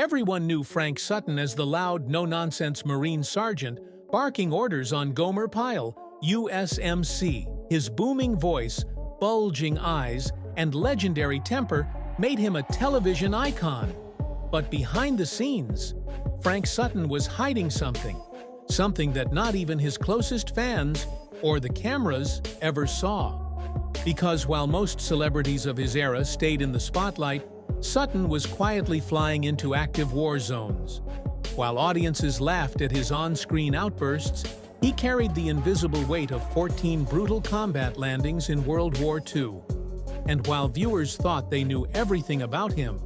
Everyone knew Frank Sutton as the loud, no-nonsense Marine sergeant barking orders on Gomer Pyle, USMC. His booming voice, bulging eyes, and legendary temper made him a television icon. But behind the scenes, Frank Sutton was hiding something that not even his closest fans or the cameras ever saw. Because while most celebrities of his era stayed in the spotlight, Sutton was quietly flying into active war zones. While audiences laughed at his on-screen outbursts, he carried the invisible weight of 14 brutal combat landings in World War II. And while viewers thought they knew everything about him,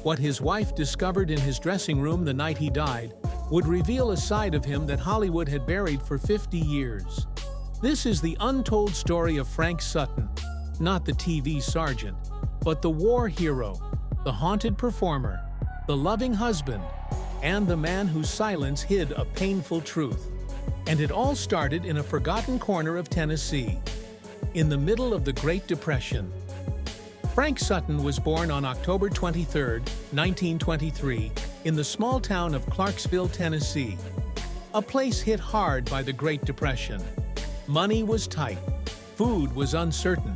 what his wife discovered in his dressing room the night he died would reveal a side of him that Hollywood had buried for 50 years. This is the untold story of Frank Sutton, not the TV sergeant, but the war hero, the haunted performer, the loving husband, and the man whose silence hid a painful truth. And it all started in a forgotten corner of Tennessee, in the middle of the Great Depression. Frank Sutton was born on October 23, 1923, in the small town of Clarksville, Tennessee, a place hit hard by the Great Depression. Money was tight, food was uncertain.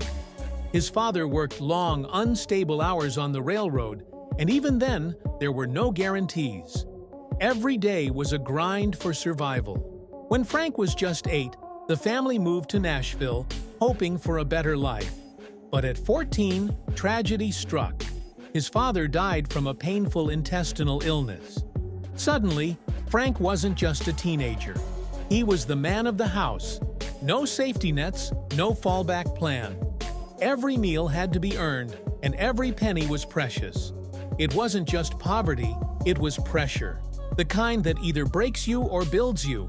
His father worked long, unstable hours on the railroad, and even then, there were no guarantees. Every day was a grind for survival. When Frank was just 8, the family moved to Nashville, hoping for a better life. But at 14, tragedy struck. His father died from a painful intestinal illness. Suddenly, Frank wasn't just a teenager. He was the man of the house. No safety nets, no fallback plan. Every meal had to be earned, and every penny was precious. It wasn't just poverty, it was pressure. The kind that either breaks you or builds you.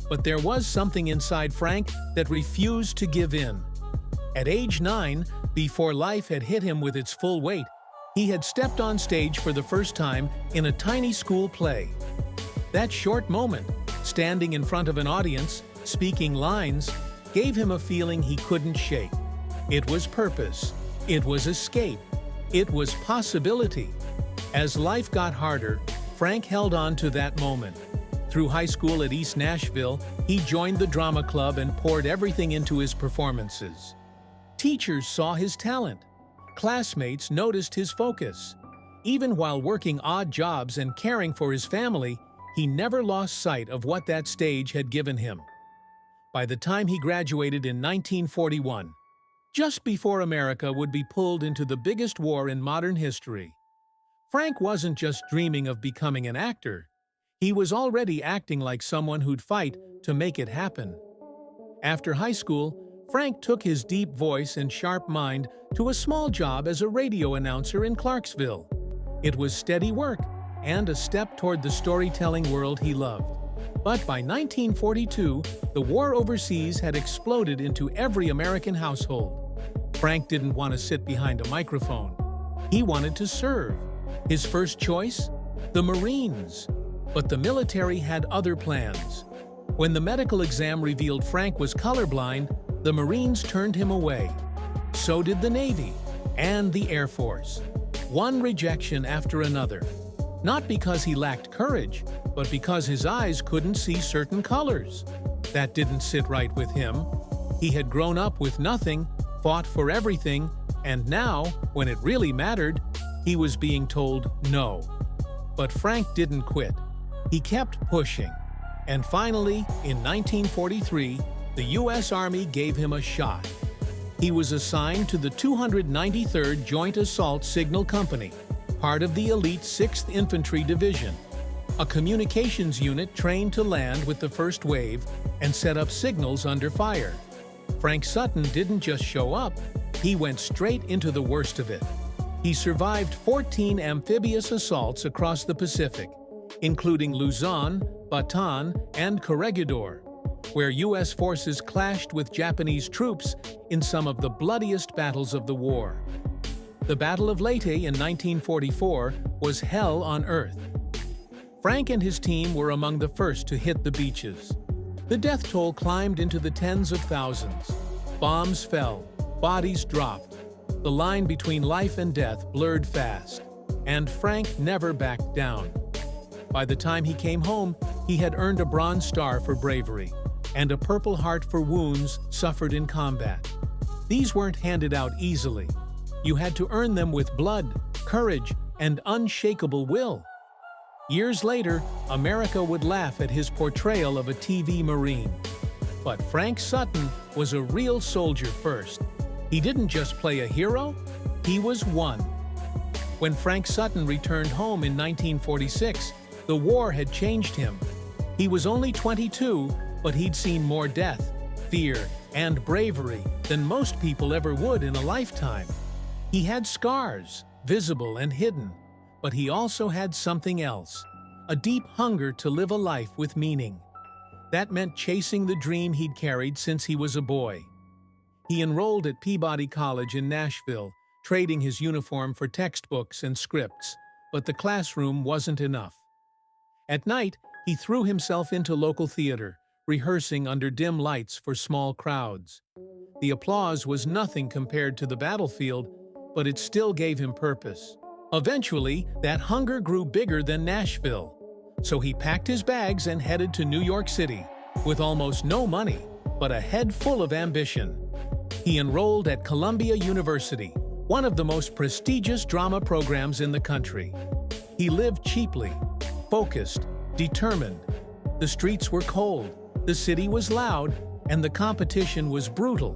But there was something inside Frank that refused to give in. At age 9, before life had hit him with its full weight, he had stepped on stage for the first time in a tiny school play. That short moment, standing in front of an audience, speaking lines, gave him a feeling he couldn't shake. It was purpose. It was escape. It was possibility. As life got harder, Frank held on to that moment. Through high school at East Nashville, he joined the drama club and poured everything into his performances. Teachers saw his talent. Classmates noticed his focus. Even while working odd jobs and caring for his family, he never lost sight of what that stage had given him. By the time he graduated in 1941, just before America would be pulled into the biggest war in modern history, Frank wasn't just dreaming of becoming an actor. He was already acting like someone who'd fight to make it happen. After high school, Frank took his deep voice and sharp mind to a small job as a radio announcer in Clarksville. It was steady work and a step toward the storytelling world he loved. But by 1942, the war overseas had exploded into every American household. Frank didn't want to sit behind a microphone. He wanted to serve. His first choice? The Marines. But the military had other plans. When the medical exam revealed Frank was colorblind, the Marines turned him away. So did the Navy and the Air Force. One rejection after another. Not because he lacked courage, but because his eyes couldn't see certain colors. That didn't sit right with him. He had grown up with nothing, fought for everything, and now, when it really mattered, he was being told no. But Frank didn't quit. He kept pushing. And finally, in 1943, the U.S. Army gave him a shot. He was assigned to the 293rd Joint Assault Signal Company, part of the elite 6th Infantry Division, a communications unit trained to land with the first wave and set up signals under fire. Frank Sutton didn't just show up, he went straight into the worst of it. He survived 14 amphibious assaults across the Pacific, including Luzon, Bataan, and Corregidor, where U.S. forces clashed with Japanese troops in some of the bloodiest battles of the war. The Battle of Leyte in 1944 was hell on earth. Frank and his team were among the first to hit the beaches. The death toll climbed into the tens of thousands. Bombs fell, bodies dropped. The line between life and death blurred fast. And Frank never backed down. By the time he came home, he had earned a Bronze Star for bravery and a Purple Heart for wounds suffered in combat. These weren't handed out easily. You had to earn them with blood, courage, and unshakable will. Years later, America would laugh at his portrayal of a TV Marine. But Frank Sutton was a real soldier first. He didn't just play a hero, he was one. When Frank Sutton returned home in 1946, the war had changed him. He was only 22, but he'd seen more death, fear, and bravery than most people ever would in a lifetime. He had scars, visible and hidden, but he also had something else, a deep hunger to live a life with meaning. That meant chasing the dream he'd carried since he was a boy. He enrolled at Peabody College in Nashville, trading his uniform for textbooks and scripts, but the classroom wasn't enough. At night, he threw himself into local theater, rehearsing under dim lights for small crowds. The applause was nothing compared to the battlefield, but it still gave him purpose. Eventually, that hunger grew bigger than Nashville. So he packed his bags and headed to New York City, with almost no money, but a head full of ambition. He enrolled at Columbia University, one of the most prestigious drama programs in the country. He lived cheaply, focused, determined. The streets were cold, the city was loud, and the competition was brutal.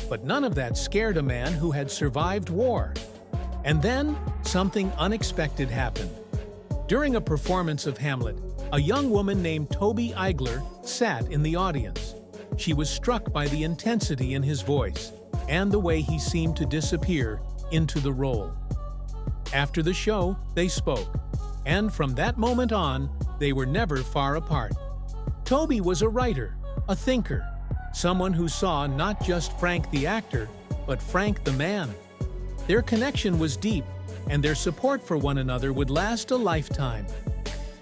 But none of that scared a man who had survived war. And then, something unexpected happened. During a performance of Hamlet, a young woman named Toby Eigler sat in the audience. She was struck by the intensity in his voice and the way he seemed to disappear into the role. After the show, they spoke, and from that moment on, they were never far apart. Toby was a writer, a thinker, someone who saw not just Frank the actor, but Frank the man. Their connection was deep, and their support for one another would last a lifetime.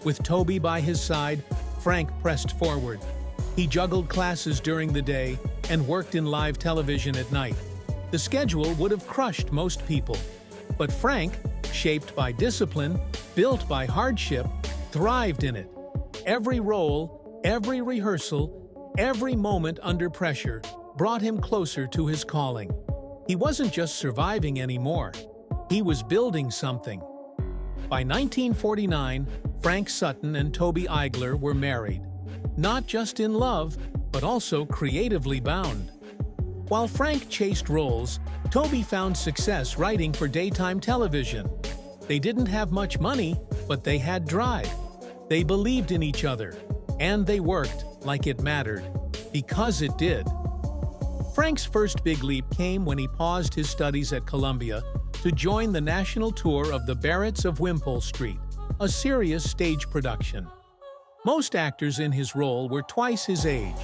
With Toby by his side, Frank pressed forward. He juggled classes during the day and worked in live television at night. The schedule would have crushed most people. But Frank, shaped by discipline, built by hardship, thrived in it. Every role, every rehearsal, every moment under pressure brought him closer to his calling. He wasn't just surviving anymore. He was building something. By 1949, Frank Sutton and Toby Eigler were married. Not just in love, but also creatively bound. While Frank chased roles, Toby found success writing for daytime television. They didn't have much money, but they had drive. They believed in each other, and they worked like it mattered, because it did. Frank's first big leap came when he paused his studies at Columbia to join the national tour of The Barretts of Wimpole Street, a serious stage production. Most actors in his role were twice his age,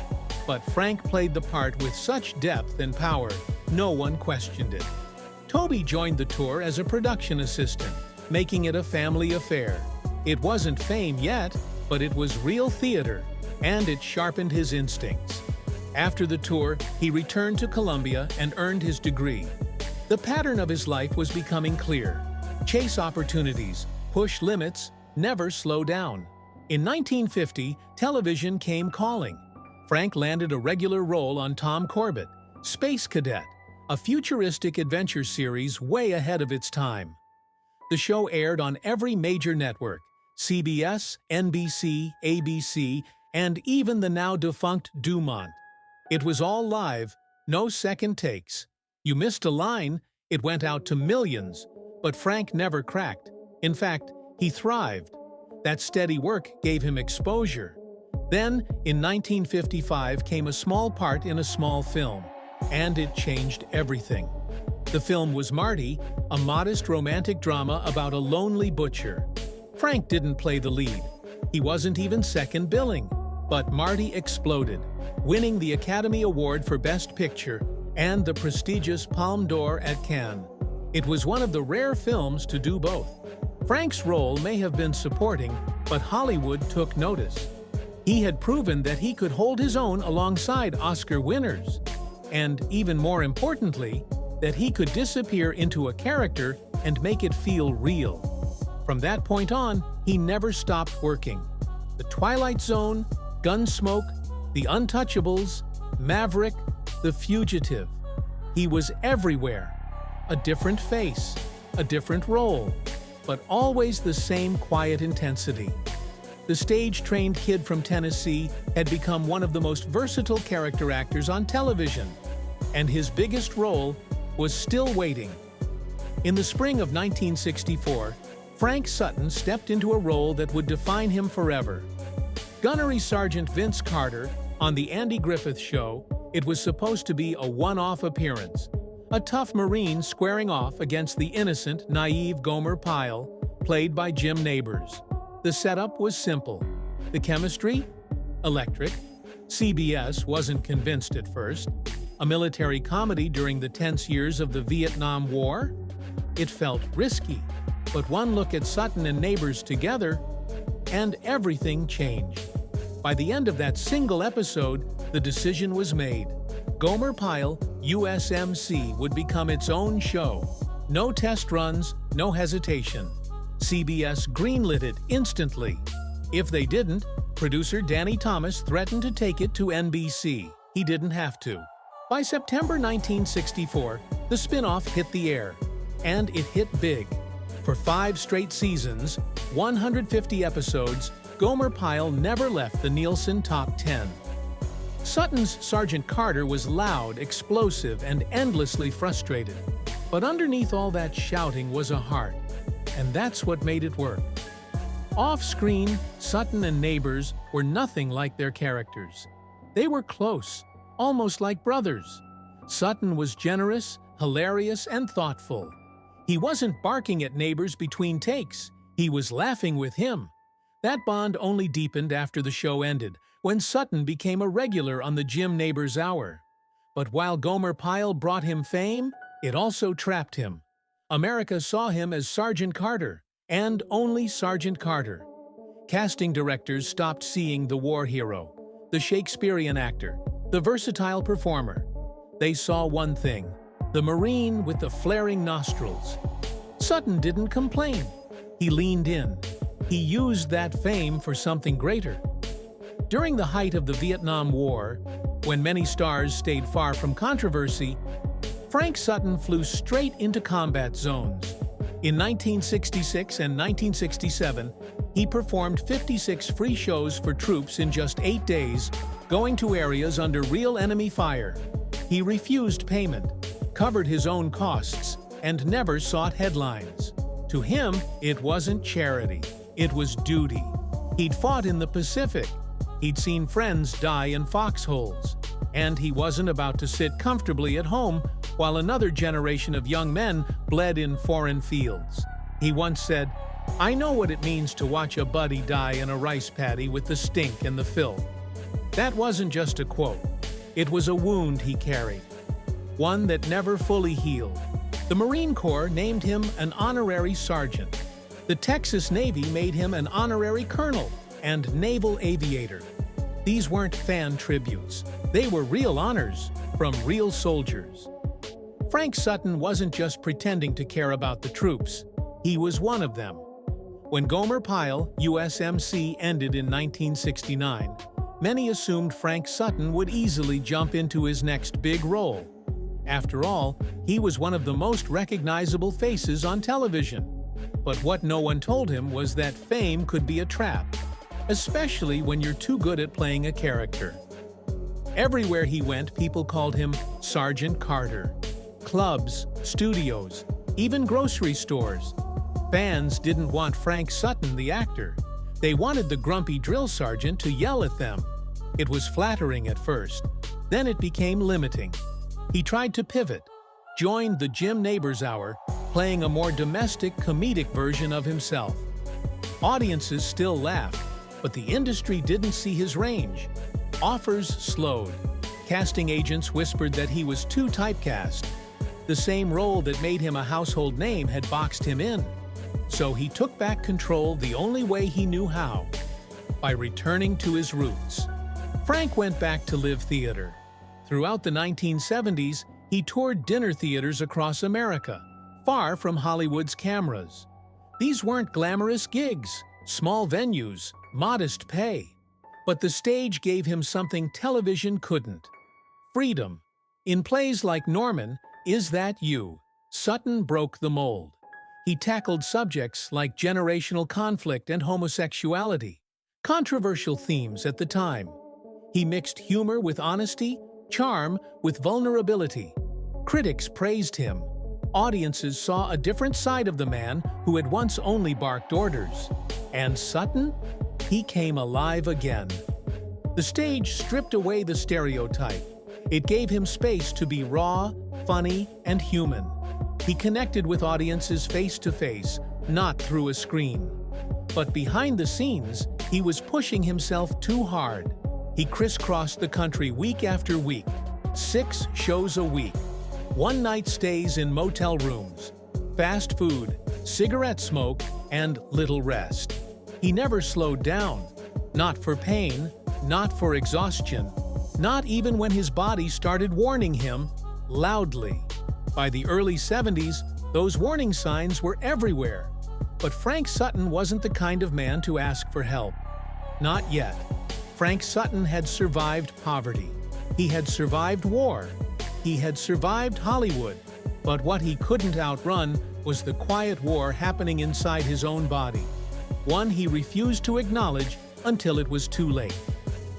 but Frank played the part with such depth and power, no one questioned it. Toby joined the tour as a production assistant, making it a family affair. It wasn't fame yet, but it was real theater, and it sharpened his instincts. After the tour, he returned to Columbia and earned his degree. The pattern of his life was becoming clear. Chase opportunities, push limits, never slow down. In 1950, television came calling. Frank landed a regular role on Tom Corbett, Space Cadet, a futuristic adventure series way ahead of its time. The show aired on every major network: CBS, NBC, ABC, and even the now-defunct Dumont. It was all live, no second takes. You missed a line, it went out to millions, but Frank never cracked. In fact, he thrived. That steady work gave him exposure. Then, in 1955, came a small part in a small film, and it changed everything. The film was Marty, a modest romantic drama about a lonely butcher. Frank didn't play the lead. He wasn't even second billing. But Marty exploded, winning the Academy Award for Best Picture and the prestigious Palme d'Or at Cannes. It was one of the rare films to do both. Frank's role may have been supporting, but Hollywood took notice. He had proven that he could hold his own alongside Oscar winners. And, even more importantly, that he could disappear into a character and make it feel real. From that point on, he never stopped working. The Twilight Zone, Gunsmoke, The Untouchables, Maverick, The Fugitive. He was everywhere. A different face, a different role, but always the same quiet intensity. The stage-trained kid from Tennessee had become one of the most versatile character actors on television, and his biggest role was still waiting. In the spring of 1964, Frank Sutton stepped into a role that would define him forever. Gunnery Sergeant Vince Carter on The Andy Griffith Show, it was supposed to be a one-off appearance. A tough Marine squaring off against the innocent, naive Gomer Pyle, played by Jim Nabors. The setup was simple. The chemistry? Electric. CBS wasn't convinced at first. A military comedy during the tense years of the Vietnam War? It felt risky. But one look at Sutton and Nabors together, and everything changed. By the end of that single episode, the decision was made. Gomer Pyle, USMC, would become its own show. No test runs, no hesitation. CBS greenlit it instantly. If they didn't, producer Danny Thomas threatened to take it to NBC. He didn't have to. By September 1964, the spin-off hit the air. And it hit big. For 5 straight seasons, 150 episodes, Gomer Pyle never left the Nielsen Top 10. Sutton's Sergeant Carter was loud, explosive, and endlessly frustrated. But underneath all that shouting was a heart, and that's what made it work. Off-screen, Sutton and Nabors were nothing like their characters. They were close, almost like brothers. Sutton was generous, hilarious, and thoughtful. He wasn't barking at Nabors between takes. He was laughing with him. That bond only deepened after the show ended, when Sutton became a regular on the Jim Nabors Hour. But while Gomer Pyle brought him fame, it also trapped him. America saw him as Sergeant Carter, and only Sergeant Carter. Casting directors stopped seeing the war hero, the Shakespearean actor, the versatile performer. They saw one thing: the Marine with the flaring nostrils. Sutton didn't complain. He leaned in. He used that fame for something greater. During the height of the Vietnam War, when many stars stayed far from controversy, Frank Sutton flew straight into combat zones. In 1966 and 1967, he performed 56 free shows for troops in just 8 days, going to areas under real enemy fire. He refused payment, covered his own costs, and never sought headlines. To him, it wasn't charity. It was duty. He'd fought in the Pacific. He'd seen friends die in foxholes. And he wasn't about to sit comfortably at home while another generation of young men bled in foreign fields. He once said, "I know what it means to watch a buddy die in a rice paddy with the stink and the filth." That wasn't just a quote. It was a wound he carried, one that never fully healed. The Marine Corps named him an honorary sergeant. The Texas Navy made him an honorary colonel and naval aviator. These weren't fan tributes. They were real honors from real soldiers. Frank Sutton wasn't just pretending to care about the troops. He was one of them. When Gomer Pyle, USMC, ended in 1969, many assumed Frank Sutton would easily jump into his next big role. After all, he was one of the most recognizable faces on television. But what no one told him was that fame could be a trap, especially when you're too good at playing a character. Everywhere he went, people called him Sergeant Carter. Clubs, studios, even grocery stores. Fans didn't want Frank Sutton, the actor. They wanted the grumpy drill sergeant to yell at them. It was flattering at first. Then it became limiting. He tried to pivot, joined the Jim Nabors Hour, playing a more domestic, comedic version of himself. Audiences still laughed, but the industry didn't see his range. Offers slowed. Casting agents whispered that he was too typecast. The same role that made him a household name had boxed him in. So he took back control the only way he knew how: by returning to his roots. Frank went back to live theater. Throughout the 1970s, he toured dinner theaters across America, far from Hollywood's cameras. These weren't glamorous gigs, small venues, modest pay. But the stage gave him something television couldn't: freedom. In plays like Norman, Is That You?, Sutton broke the mold. He tackled subjects like generational conflict and homosexuality, controversial themes at the time. He mixed humor with honesty, charm with vulnerability. Critics praised him. Audiences saw a different side of the man who had once only barked orders. And Sutton? He came alive again. The stage stripped away the stereotype. It gave him space to be raw, funny, and human. He connected with audiences face to face, not through a screen. But behind the scenes, he was pushing himself too hard. He crisscrossed the country week after week, 6 shows a week, one-night stays in motel rooms, fast food, cigarette smoke, and little rest. He never slowed down, not for pain, not for exhaustion, not even when his body started warning him loudly. By the early 70s, those warning signs were everywhere. But Frank Sutton wasn't the kind of man to ask for help. Not yet. Frank Sutton had survived poverty. He had survived war. He had survived Hollywood. But what he couldn't outrun was the quiet war happening inside his own body. One he refused to acknowledge until it was too late.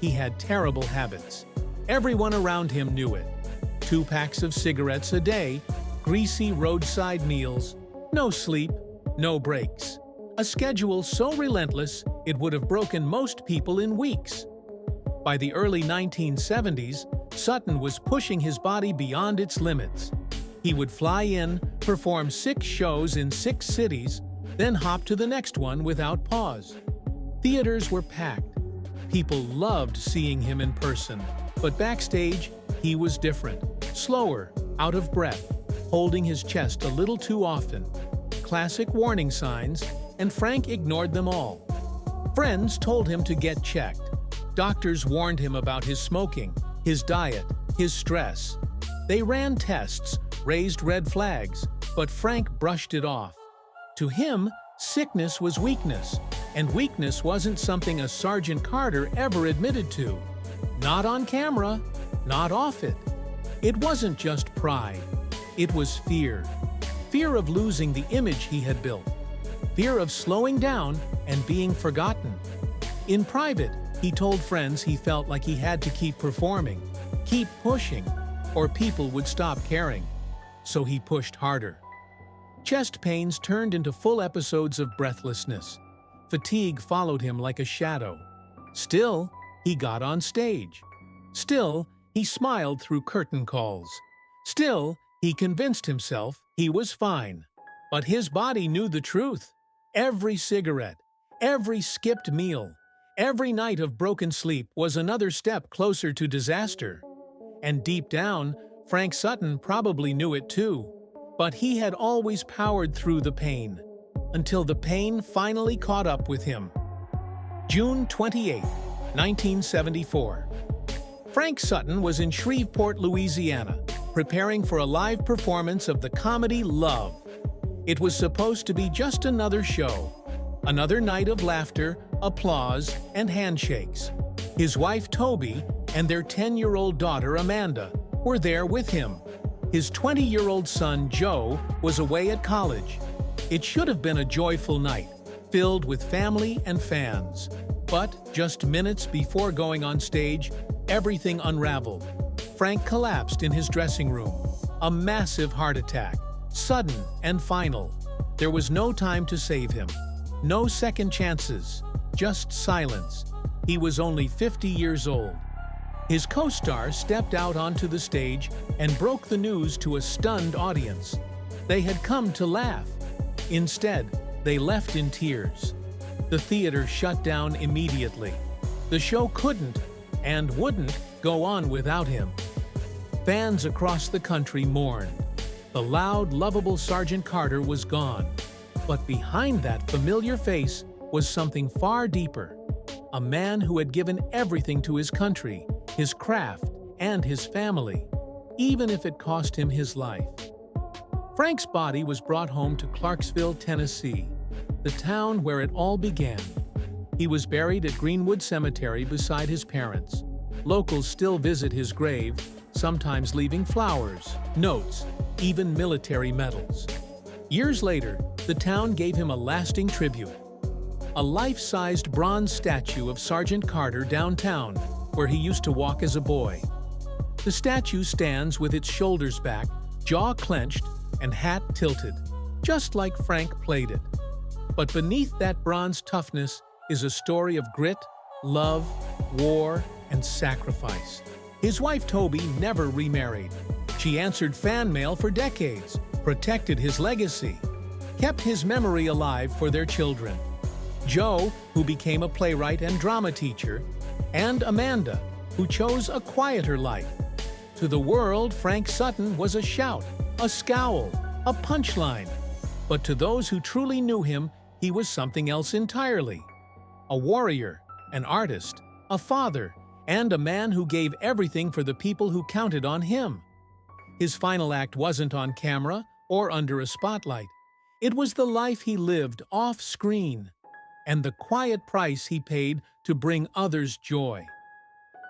He had terrible habits. Everyone around him knew it. 2 packs of cigarettes a day, greasy roadside meals, no sleep, no breaks. A schedule so relentless it would have broken most people in weeks. By the early 1970s, Sutton was pushing his body beyond its limits. He would fly in, perform 6 shows in 6 cities, then hop to the next one without pause. Theaters were packed. People loved seeing him in person, but backstage, he was different. Slower, out of breath, holding his chest a little too often. Classic warning signs, and Frank ignored them all. Friends told him to get checked. Doctors warned him about his smoking, his diet, his stress. They ran tests, raised red flags, but Frank brushed it off. To him, sickness was weakness, and weakness wasn't something a Sergeant Carter ever admitted to. Not on camera, not off it. It wasn't just pride. It was fear. Fear of losing the image he had built. Fear of slowing down and being forgotten. In private, he told friends he felt like he had to keep performing, keep pushing, or people would stop caring. So he pushed harder. Chest pains turned into full episodes of breathlessness. Fatigue followed him like a shadow. Still, he got on stage. Still, he smiled through curtain calls. Still, he convinced himself he was fine. But his body knew the truth. Every cigarette, every skipped meal, every night of broken sleep was another step closer to disaster. And deep down, Frank Sutton probably knew it too. But he had always powered through the pain, until the pain finally caught up with him. June 28, 1974. Frank Sutton was in Shreveport, Louisiana, preparing for a live performance of the comedy Love. It was supposed to be just another show, another night of laughter, applause, and handshakes. His wife Toby and their 10-year-old daughter Amanda were there with him. His 20-year-old son Joe was away at college. It should have been a joyful night, filled with family and fans. But just minutes before going on stage, everything unraveled. Frank collapsed in his dressing room. A massive heart attack, sudden and final. There was no time to save him. No second chances, just silence. He was only 50 years old. His co-star stepped out onto the stage and broke the news to a stunned audience. They had come to laugh. Instead, they left in tears. The theater shut down immediately. The show couldn't and wouldn't go on without him. Fans across the country mourned. The loud, lovable Sergeant Carter was gone. But behind that familiar face was something far deeper. A man who had given everything to his country, his craft, and his family, even if it cost him his life. Frank's body was brought home to Clarksville, Tennessee. the town where it all began. He was buried at Greenwood Cemetery beside his parents. Locals still visit his grave, sometimes leaving flowers, notes, even military medals. Years later, the town gave him a lasting tribute. A life-sized bronze statue of Sergeant Carter downtown, where he used to walk as a boy. The statue stands with its shoulders back, jaw clenched, and hat tilted, just like Frank played it. But beneath that bronze toughness is a story of grit, love, war, and sacrifice. His wife Toby never remarried. She answered fan mail for decades, protected his legacy, kept his memory alive for their children. Joe, who became a playwright and drama teacher, and Amanda, who chose a quieter life. To the world, Frank Sutton was a shout, a scowl, a punchline. But to those who truly knew him, he was something else entirely. A warrior, an artist, a father, and a man who gave everything for the people who counted on him. His final act wasn't on camera or under a spotlight. It was the life he lived off-screen, and the quiet price he paid to bring others joy.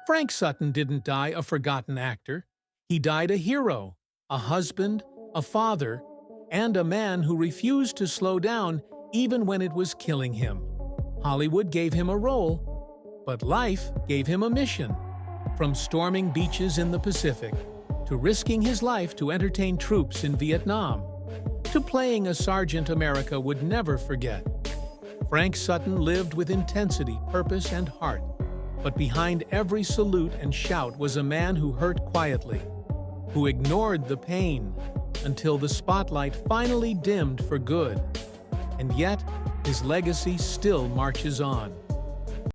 Frank Sutton didn't die a forgotten actor. He died a hero, a husband, a father, and a man who refused to slow down even when it was killing him. Hollywood gave him a role, but life gave him a mission. From storming beaches in the Pacific, to risking his life to entertain troops in Vietnam, to playing a sergeant America would never forget. Frank Sutton lived with intensity, purpose, and heart. But behind every salute and shout was a man who hurt quietly, who ignored the pain until the spotlight finally dimmed for good. And yet, his legacy still marches on.